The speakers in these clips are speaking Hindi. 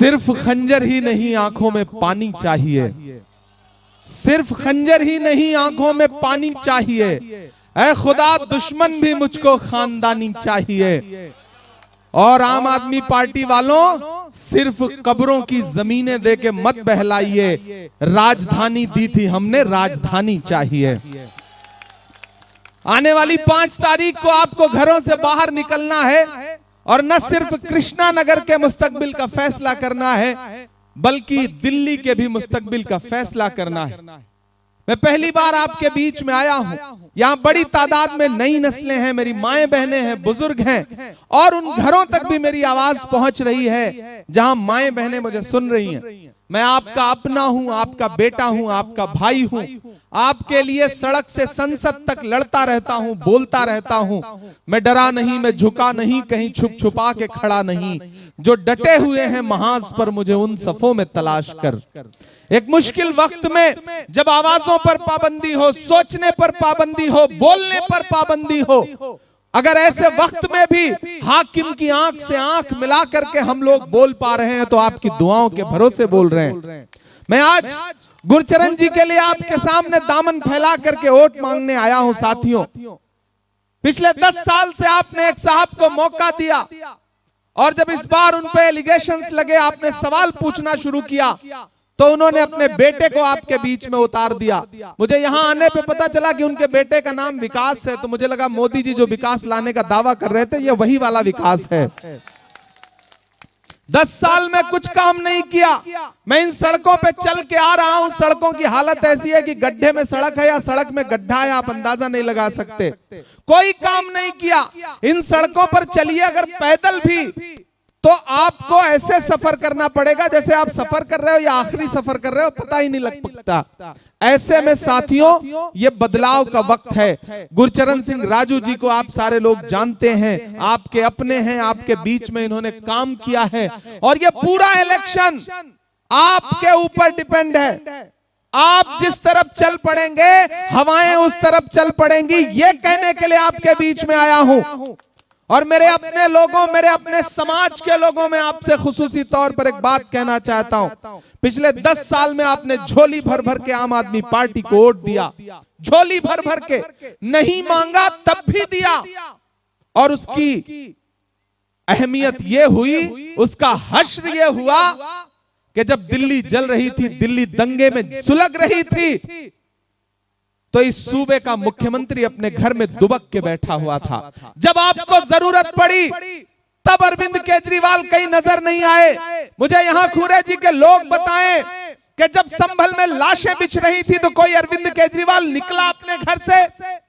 सिर्फ खंजर ही नहीं आंखों में पानी चाहिए, सिर्फ खंजर ही नहीं आंखों में पानी चाहिए। ऐ खुदा दुश्मन भी मुझको खानदानी चाहिए। और आम आदमी पार्टी वालों, सिर्फ कब्रों की जमीनें देके मत बहलाइए, राजधानी दी थी हमने, राजधानी चाहिए। आने वाली 5 तारीख को आपको घरों से बाहर निकलना है और न सिर्फ कृष्णा नगर के मुस्तकबिल का फैसला करना है, बल्कि दिल्ली के भी मुस्तकबिल का फैसला करना है। मैं पहली बार आपके बीच में आया हूं। यहाँ बड़ी तादाद में नई नस्लें हैं, मेरी माएं बहनें हैं, बुजुर्ग हैं, और उन घरों तक भी मेरी आवाज पहुंच रही है जहां माएं बहनें मुझे सुन रही हैं। मैं आपका अपना हूं, आपका बेटा हूं, आपका भाई हूं। आपके लिए सड़क से संसद तक लड़ता रहता हूं, बोलता रहता हूं। मैं डरा नहीं, मैं झुका नहीं, कहीं छुप छुपा के खड़ा नहीं। जो डटे हुए हैं महाज पर, मुझे उन सफों में तलाश कर। एक मुश्किल वक्त में जब आवाजों पर पाबंदी हो, सोचने पर पाबंदी हो, बोलने पर पाबंदी हो, अगर ऐसे वक्त में भी हाकिम की आंख से आंख मिला करके हम लोग बोल पा रहे हैं, तो आपकी दुआओं के भरोसे बोल रहे हैं। मैं आज गुरचरण जी के लिए आपके सामने दामन फैला करके वोट मांगने आया हूं। साथियों, पिछले 10 साल से आपने एक साहब को मौका दिया, और जब इस बार उन पे एलिगेशंस लगे, आपने सवाल पूछना शुरू किया, तो उन्होंने अपने बेटे को आपके बीच में उतार दिया। मुझे यहां आने पे पता चला कि उनके बेटे का नाम विकास है, तो मुझे लगा मोदी जी जो विकास लाने का दावा कर रहे थे, ये वही वाला विकास है। 10 साल में कुछ काम नहीं किया। मैं इन सड़कों पे चल के आ रहा हूं, सड़कों की हालत ऐसी है कि गड्ढे में सड़क है या सड़क में गड्ढा है, आप अंदाजा नहीं लगा सकते। कोई काम नहीं किया। इन सड़कों पर चलिए अगर पैदल भी, तो आपको ऐसे सफर करना पड़ेगा जैसे आप सफर कर रहे हो या आखिरी सफर कर रहे हो, पता ही नहीं लग सकता। ऐसे में साथियों, ये बदलाव का वक्त है। गुरचरण सिंह राजू जी को आप सारे लोग जानते हैं, आपके अपने हैं, आपके बीच में इन्होंने काम किया है, और ये पूरा इलेक्शन आपके ऊपर डिपेंड है। आप जिस तरफ चल पड़ेंगे, हवाएं उस तरफ चल पड़ेंगी, ये कहने के लिए आपके बीच में आया हूं। और मेरे अपने लोगों, मेरे अपने समाज के लोगों में आपसे खुसूसी तौर पर एक बात कहना चाहता हूं। पिछले 10 साल में आपने झोली भर भर के आम आदमी पार्टी को वोट दिया, झोली भर भर के, नहीं मांगा तब भी दिया, और उसकी अहमियत ये हुई, उसका हश्र ये हुआ कि जब दिल्ली जल रही थी, दिल्ली दंगे में सुलग रही थी, तो इस सूबे का मुख्यमंत्री अपने घर में दुबक के बैठा हुआ था। जब आपको जरूरत पड़ी, तब अरविंद केजरीवाल कहीं नजर नहीं आए। मुझे यहां खुरे जी के लोग बताएं कि जब संभल में लाशें बिछ रही थी, तो कोई अरविंद केजरीवाल निकला अपने घर से?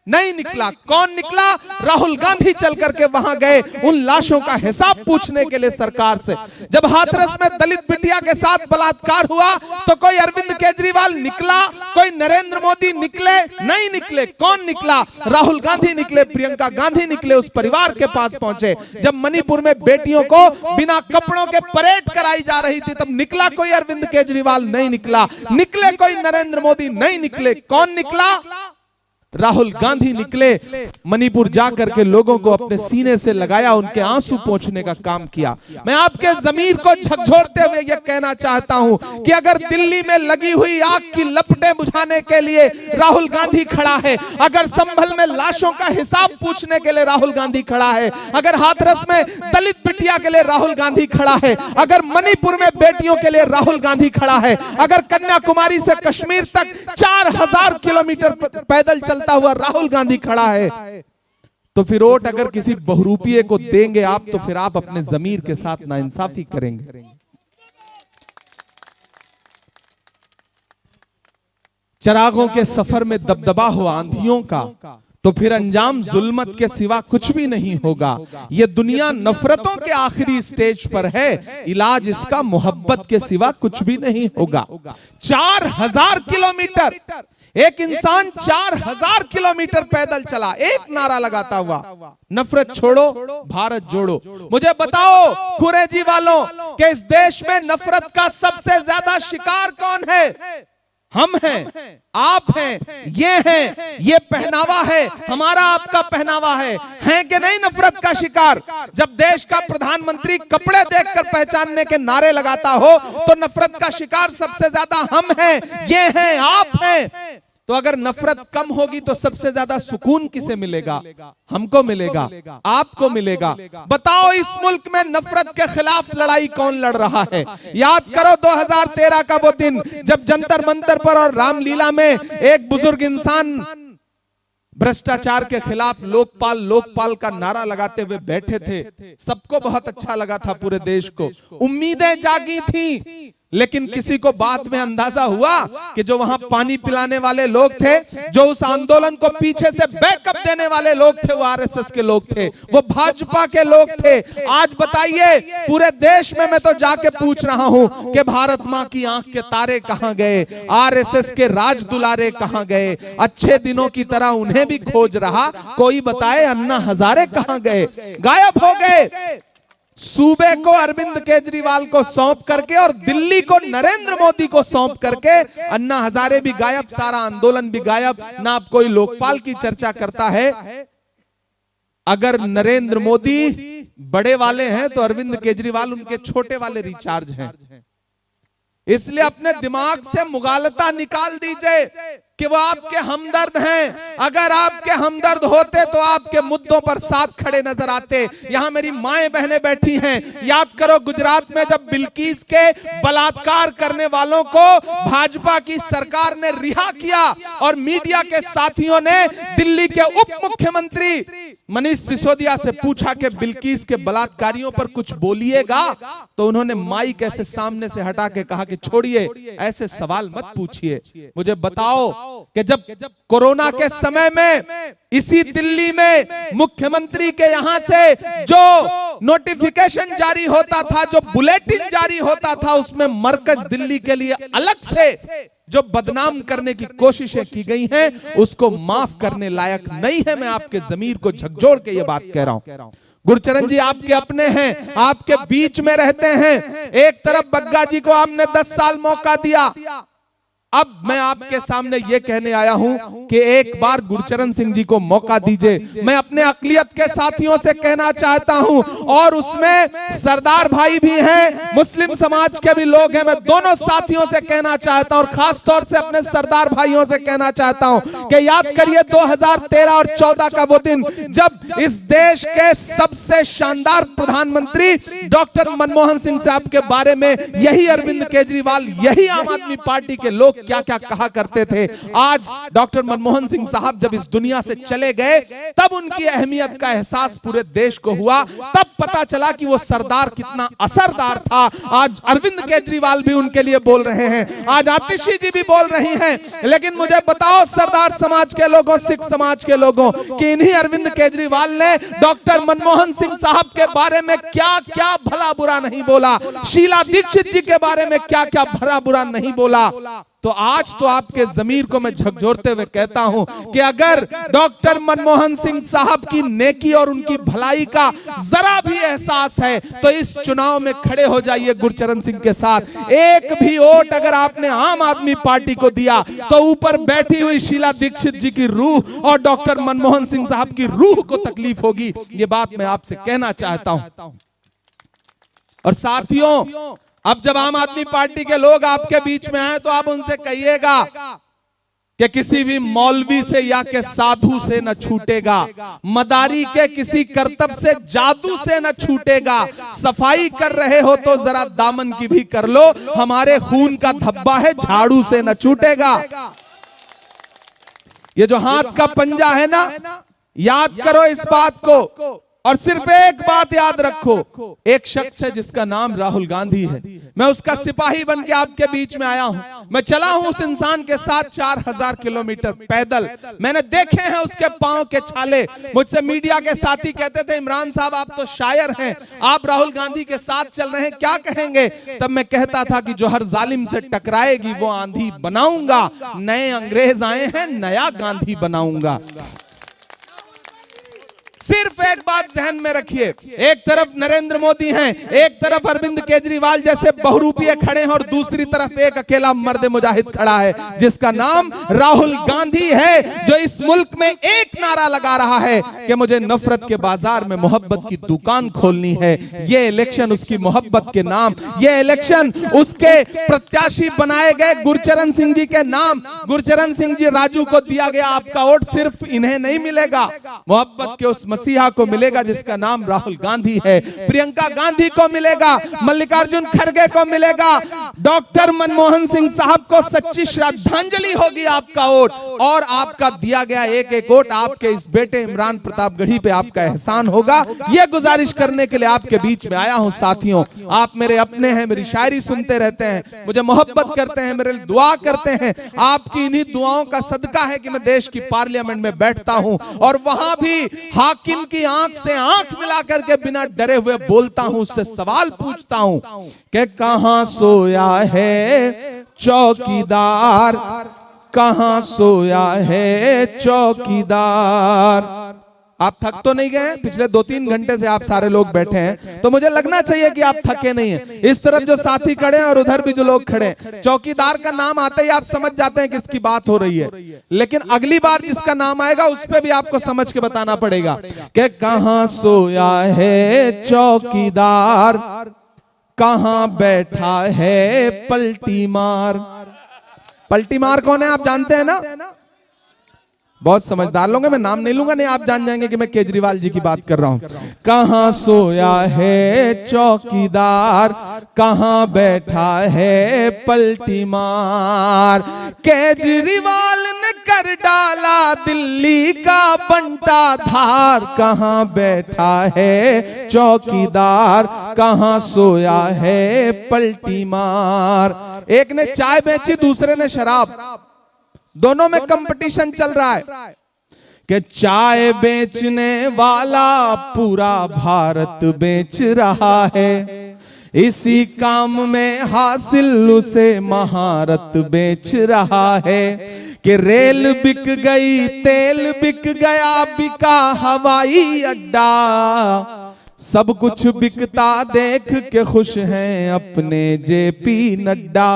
नहीं निकला। कौन निकला? राहुल गांधी चल करके वहां गए उन लाशों का हिसाब पूछने के लिए सरकार से। जब हाथरस में दलित बिटिया के साथ बलात्कार हुआ, तो कोई अरविंद केजरीवाल निकला? कोई नरेंद्र मोदी निकले? नहीं निकले। कौन निकला? राहुल गांधी निकले, प्रियंका गांधी निकले, उस परिवार के पास पहुंचे। जब मणिपुर में बेटियों को बिना कपड़ों के परेड कराई जा रही थी, तब निकला कोई अरविंद केजरीवाल? नहीं निकला। निकले कोई नरेंद्र मोदी? नहीं निकले। कौन निकला? राहुल गांधी निकले, मणिपुर जाकर के लोगों को अपने सीने से लगाया, उनके आंसू पोंछने का काम किया। मैं आपके जमीर को झकझोरते हुए यह कहना चाहता हूं कि अगर दिल्ली में लगी हुई आग की लपटें बुझाने के लिए राहुल गांधी खड़ा है, अगर संभल में लाशों का हिसाब पूछने के लिए राहुल गांधी खड़ा है, अगर हाथरस में दलित बिटिया के लिए राहुल गांधी खड़ा है, अगर मणिपुर में बेटियों के लिए राहुल गांधी खड़ा है, अगर कन्याकुमारी से कश्मीर तक 4000 किलोमीटर पैदल चलता हुआ राहुल गांधी खड़ा है, तो फिर वोट अगर किसी बहुरूपिये को देंगे आप, तो फिर आप अपने जमीर के साथ नाइंसाफी करेंगे। चिरागों के सफर में दबदबा हो आंधियों का, तो फिर अंजाम जुल्मत के सिवा कुछ भी नहीं होगा। ये दुनिया नफरतों के आखिरी स्टेज पर है, इलाज इसका मोहब्बत के सिवा कुछ भी नहीं होगा। 4000 किलोमीटर एक इंसान 4000 किलोमीटर पैदल चला, एक नारा लगाता हुआ, नफरत छोड़ो भारत जोड़ो। मुझे बताओ कुरेजी वालों कि इस देश में नफरत का सबसे ज्यादा शिकार कौन है? हम हैं, आप हैं, ये हैं, ये पहनावा है, हमारा आपका पहनावा है कि नहीं नफरत का शिकार? जब देश का प्रधानमंत्री कपड़े देखकर पहचानने के नारे लगाता हो तो नफरत का शिकार सबसे ज्यादा हम हैं, ये हैं, आप हैं। तो अगर नफरत कम होगी तो सबसे ज्यादा सुकून किसे मिलेगा? हमको मिलेगा, आपको मिलेगा। बताओ इस मुल्क में नफरत के खिलाफ लड़ाई कौन लड़ रहा है? याद करो 2013 का वो दिन जब जंतर मंतर पर और रामलीला में एक बुजुर्ग इंसान भ्रष्टाचार के खिलाफ लोकपाल लोकपाल का नारा लगाते हुए बैठे थे। सबको बहुत अच्छा लगा था, पूरे देश को उम्मीदें जागी थी। लेकिन किसी को बाद में अंदाजा हुआ कि जो वहां पानी पिलाने वाले लोग थे, जो उस आंदोलन को पीछे से बैकअप देने वाले लोग थे, वो आरएसएस के लोग थे, वो भाजपा के लोग थे। आज बताइए पूरे देश में मैं तो जाके पूछ रहा हूं कि भारत मां की आंख के तारे कहां गए? आरएसएस के राज दुलारे कहां गए? अच्छे दिनों की तरह उन्हें भी खोज रहा कोई बताए अन्ना हजारे कहां गए? गायब हो गए। सूबे को अरविंद केजरीवाल को सौंप करके और दिल्ली को नरेंद्र मोदी को सौंप करके अन्ना हजारे भी गायब, सारा आंदोलन भी गायब। ना अब कोई लोकपाल की चर्चा करता है। अगर नरेंद्र मोदी बड़े वाले हैं तो अरविंद केजरीवाल उनके छोटे वाले रिचार्ज हैं। इसलिए अपने दिमाग से मुगालता निकाल दीजिए कि वो आपके हमदर्द हैं। अगर आपके हमदर्द होते तो आपके मुद्दों पर साथ खड़े नजर आते। यहां मेरी माएं बहनें बैठी हैं। याद करो गुजरात में जब बिल्किस के बलात्कार करने वालों को भाजपा की सरकार ने रिहा किया और मीडिया के साथियों ने दिल्ली के उप मुख्यमंत्री मनीष सिसोदिया से पूछा कि बिल्किस के बलात्कारियों पर कुछ बोलिएगा, तो उन्होंने माइक ऐसे सामने से हटा के कहा कि छोड़िए, ऐसे सवाल मत पूछिए। मुझे बताओ कि जब कोरोना के समय में इसी दिल्ली में मुख्यमंत्री के यहां से जो नोटिफिकेशन जारी होता था, जो बुलेटिन जारी होता था, उसमें मरकज दिल्ली के लिए अलग से जो बदनाम करने की कोशिशें की गई हैं, उसको माफ करने लायक नहीं है। मैं आपके ज़मीर को झकझोर के ये बात कह रहा हूं। गुरचरण जी आपके अपने हैं, आपके बीच में रहते हैं। एक तरफ बग्गा जी को आपने 10 साल मौका दिया। अब मैं आपके सामने ये कहने आया हूं कि एक बार गुरचरण सिंह जी को मौका दीजिए। मैं अपने अकलियत के साथियों से कहना चाहता हूं, और उसमें सरदार भाई भी हैं, मुस्लिम समाज के भी लोग हैं। मैं दोनों साथियों से कहना चाहता हूं, और खास तौर से अपने सरदार भाइयों से कहना चाहता हूं कि याद करिए 2013 और 14 का वो दिन जब इस देश के सबसे शानदार प्रधानमंत्री डॉक्टर मनमोहन सिंह साहब के बारे में यही अरविंद केजरीवाल, यही आम आदमी पार्टी के लोग क्या क्या कहा करते थे। आज डॉक्टर मनमोहन सिंह साहब जब इस दुनिया से चले गए, तब उनकी अहमियत का एहसास पूरे देश को हुआ। तब पता चला कि वो सरदार कितना असरदार था। आज अरविंद केजरीवाल भी उनके लिए बोल रहे हैं, आज आतिशी जी भी बोल रही हैं। लेकिन मुझे बताओ सरदार समाज के लोगों, सिख समाज के लोगों, कि इन्हीं अरविंद केजरीवाल ने डॉक्टर मनमोहन सिंह साहब के बारे में क्या क्या भला बुरा नहीं बोला, शीला दीक्षित जी के बारे में क्या क्या भला बुरा नहीं बोला। तो आज तो आपके जमीर को मैं झकझोरते हुए कहता हूं कि अगर डॉक्टर मनमोहन सिंह साहब की नेकी और उनकी भलाई का जरा भी एहसास है तो इस चुनाव में खड़े हो जाइए गुरचरण सिंह के साथ। एक भी वोट अगर आपने आम आदमी पार्टी को दिया तो ऊपर बैठी हुई शीला दीक्षित जी की रूह और डॉक्टर मनमोहन सिंह साहब की रूह को तकलीफ होगी। ये बात मैं आपसे कहना चाहता हूं। और साथियों, अब जब आम आदमी पार्टी के लोग आपके बीच में आए तो आप उनसे कहिएगा कि किसी भी मौलवी से या के साधु से न छूटेगा, मदारी के किसी करतब से, जादू से न छूटेगा। सफाई कर रहे हो तो जरा दामन की भी कर लो, हमारे खून का धब्बा है, झाड़ू से न छूटेगा। ये जो हाथ का पंजा है ना, याद करो इस बात को। और सिर्फ एक बात याद रखो, एक शख्स है जिसका नाम राहुल गांधी है। मैं उसका सिपाही बन के आपके बीच में आया हूं। मैं चला हूं उस इंसान के साथ 4000 किलोमीटर पैदल। मैंने देखे हैं उसके पांव के छाले। मुझसे मीडिया के साथी कहते थे, इमरान साहब आप तो शायर हैं, आप राहुल गांधी के साथ चल रहे हैं, क्या कहेंगे? तब मैं कहता था कि जो हर जालिम से टकराएगी वो आंधी बनाऊंगा। नए अंग्रेज आए हैं, नया गांधी बनाऊंगा। सिर्फ एक बात जहन में रखिए, एक तरफ नरेंद्र मोदी हैं, एक तरफ अरविंद केजरीवाल जैसे बहुरूपीय खड़े हैं और दूसरी तरफ एक अकेला मर्द मुजाहिद खड़ा है जिसका नाम राहुल गांधी है, जो इस मुल्क में एक नारा लगा रहा है कि मुझे नफरत के बाजार में मोहब्बत की दुकान खोलनी है। ये इलेक्शन उसकी मोहब्बत के नाम, ये इलेक्शन उसके प्रत्याशी बनाए गए गुरचरण सिंह जी के नाम। गुरचरण सिंह जी राजू को दिया गया आपका वोट सिर्फ इन्हें नहीं मिलेगा, मोहब्बत के उस मसीहा को मिलेगा जिसका नाम राहुल गांधी है, प्रियंका गांधी को मिलेगा, मल्लिकार्जुन खड़गे को मिलेगा, डॉक्टर मनमोहन सिंह साहब को सच्ची श्रद्धांजलि होगी आपका वोट, और आपका दिया गया एक एक वोट आपके इस बेटे इमरान प्रतापगढ़ी पे आपका एहसान होगा। यह गुजारिश करने के लिए आपके बीच में आया हूं साथियों। आप मेरे अपने हैं, मेरी शायरी सुनते रहते हैं, मुझे मोहब्बत करते हैं, मेरे लिए दुआ करते हैं। आपकी इन्हीं दुआओं का सदका है कि मैं देश की पार्लियामेंट में बैठता हूं और वहां भी हाकिम की आंख से आंख मिला करके बिना डरे हुए बोलता हूं, उससे सवाल पूछता हूं कि कहां सोया है चौकीदार, कहां सोया है चौकीदार। आप थक तो नहीं गए? पिछले 2-3 घंटे से आप सारे लोग बैठे हैं, तो मुझे लगना चाहिए कि आप थके नहीं हैं। इस तरफ जो साथी खड़े हैं और उधर भी जो लोग खड़े हैं, चौकीदार का नाम आते ही आप समझ जाते हैं किसकी बात हो रही है, लेकिन अगली बार जिसका नाम आएगा उस पर भी आपको समझ के बताना पड़ेगा कि कहां सोया है चौकीदार, कहां बैठा है पलटी मार। पलटी मार कौन है आप जानते हैं ना? बहुत समझदार लोग हैं, मैं नाम नहीं लूंगा, नहीं आप जान जाएंगे कि मैं केजरीवाल जी की बात कर रहा हूं। कहां सोया है चौकीदार, कहां बैठा है पलटी मार। केजरीवाल ने कर डाला दिल्ली का बंटा धार, कहां बैठा है चौकीदार, कहां सोया है पलटी मार। एक ने चाय बेची, दूसरे ने शराब, दोनों में कंपटीशन चल रहा है कि चाय बेचने वाला पूरा भारत बेच रहा है, इसी काम में हासिल उसे महारत बेच रहा है। कि रेल बिक गई, तेल बिक गया, बिका हवाई अड्डा, सब कुछ बिकता देख के खुश हैं अपने जेपी नड्डा।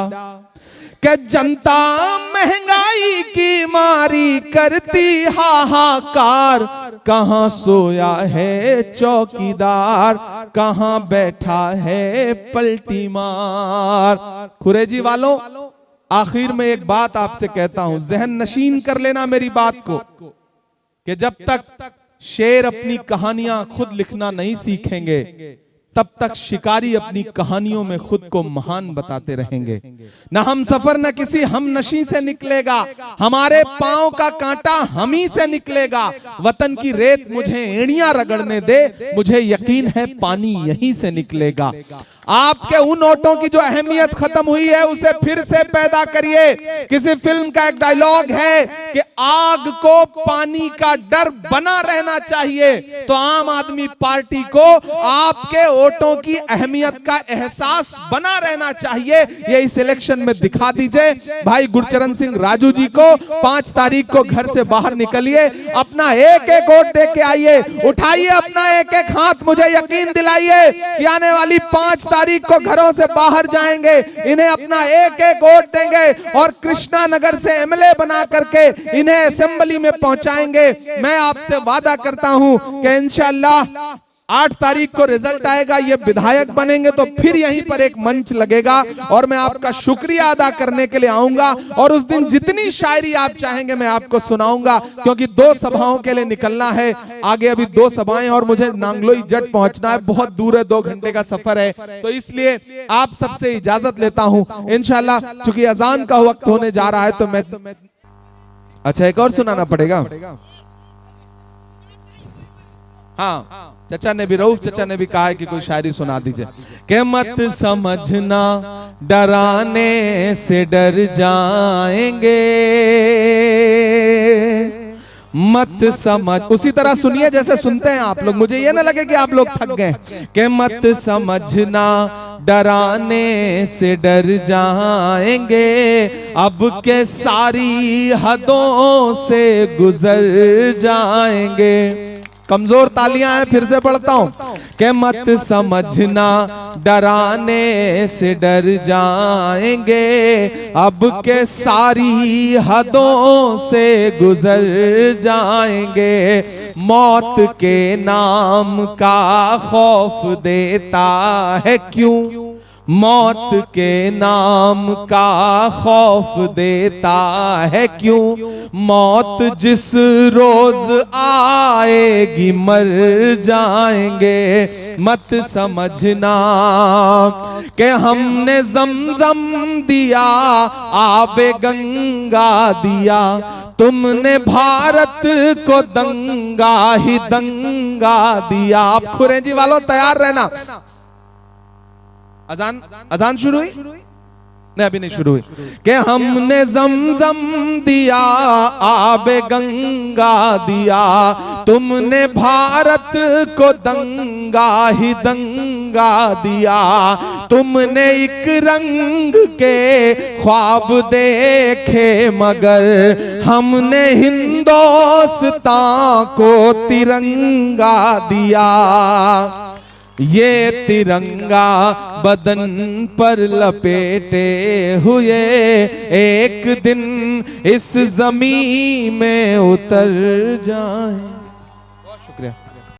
कि जनता महंगाई की मारी करती हाहाकार, कहां सोया है चौकीदार, कहां बैठा है पलटी मार। कुरैजी वालों, आखिर में एक बात आपसे कहता हूं, जहन नशीन कर लेना मेरी बात को, कि जब तक शेर अपनी कहानियां खुद लिखना नहीं सीखेंगे तब तक शिकारी अपनी कहानियों में खुद को महान बताते रहेंगे। न हम सफर न किसी हम नशी से निकलेगा, हमारे पांव का कांटा हम ही से निकलेगा। वतन की रेत मुझे एड़ियां रगड़ने दे, मुझे यकीन है पानी यहीं से निकलेगा। आपके उन ओटों की जो अहमियत खत्म हुई है उसे फिर से पैदा करिए। किसी फिल्म का एक डायलॉग है कि आग को पानी का डर बना रहना चाहिए, तो आम आदमी पार्टी को आपके वोटों की अहमियत का एहसास बना रहना चाहिए। ये इस इलेक्शन में दिखा दीजिए। भाई गुरचरण सिंह राजू जी को 5 तारीख को घर से बाहर निकलिए, अपना एक एक वोट दे के आइए, उठाइए अपना एक एक हाथ। मुझे यकीन दिलाइए कि आने वाली 5 तारीख को घरों से बाहर जाएंगे, इन्हें अपना एक एक वोट देंगे और कृष्णा नगर से एमएलए बना करके इन्हें असेंबली में पहुंचाएंगे। मैं आपसे वादा करता हूं कि इंशाअल्लाह 8 तारीख को रिजल्ट आएगा, ये विधायक बनेंगे तो फिर यहीं पर एक मंच लगेगा और मैं आपका शुक्रिया अदा करने के लिए आऊंगा और उस दिन जितनी शायरी आप चाहेंगे मैं आपको सुनाऊंगा, क्योंकि 2 सभाओं के लिए निकलना है। आगे अभी 2 सभाएं और मुझे नांगलोई जट पहुंचना है, बहुत दूर है, 2 घंटे का सफर है, तो इसलिए आप सबसे इजाजत लेता हूं। इंशाल्लाह चूंकि अजान का वक्त होने जा रहा है तो मैं अच्छा एक और सुनाना पड़ेगा। हाँ, चचा ने भी, रऊफ चचा ने भी कहा है कि कोई शायरी सुना दीजिए। के मत समझना डराने से डर जाएंगे, मत समझ, उसी तरह सुनिए जैसे सुनते हैं आप लोग, मुझे ये ना लगे कि आप लोग थक गए। के मत समझना डराने से डर जाएंगे, अब के सारी हदों से गुजर जाएंगे। कमजोर तालियां हैं, फिर से पढ़ता हूं कि मत समझना डराने से डर जाएंगे, अब के सारी हदों से गुजर जाएंगे। मौत के नाम का खौफ देता है क्यों, मौत के नाम का खौफ देता है क्यों, मौत जिस रोज आएगी मर जाएंगे। मत समझना कि हमने जमजम दिया, आबे गंगा दिया, तुमने भारत को दंगा ही दंगा दिया। आप खुरेजी वालों तैयार रहना। अजान शुरू हुई? नहीं, अभी नहीं शुरू हुई। कि हमने जमजम दिया, आबे गंगा दिया, तुमने भारत को दंगा ही दंगा दिया। तुमने एक रंग के ख्वाब देखे मगर हमने हिंदुस्तान को तिरंगा दिया। ये तिरंगा बदन पर लपेटे हुए एक दिन इस जमीन में उतर जाए। बहुत शुक्रिया।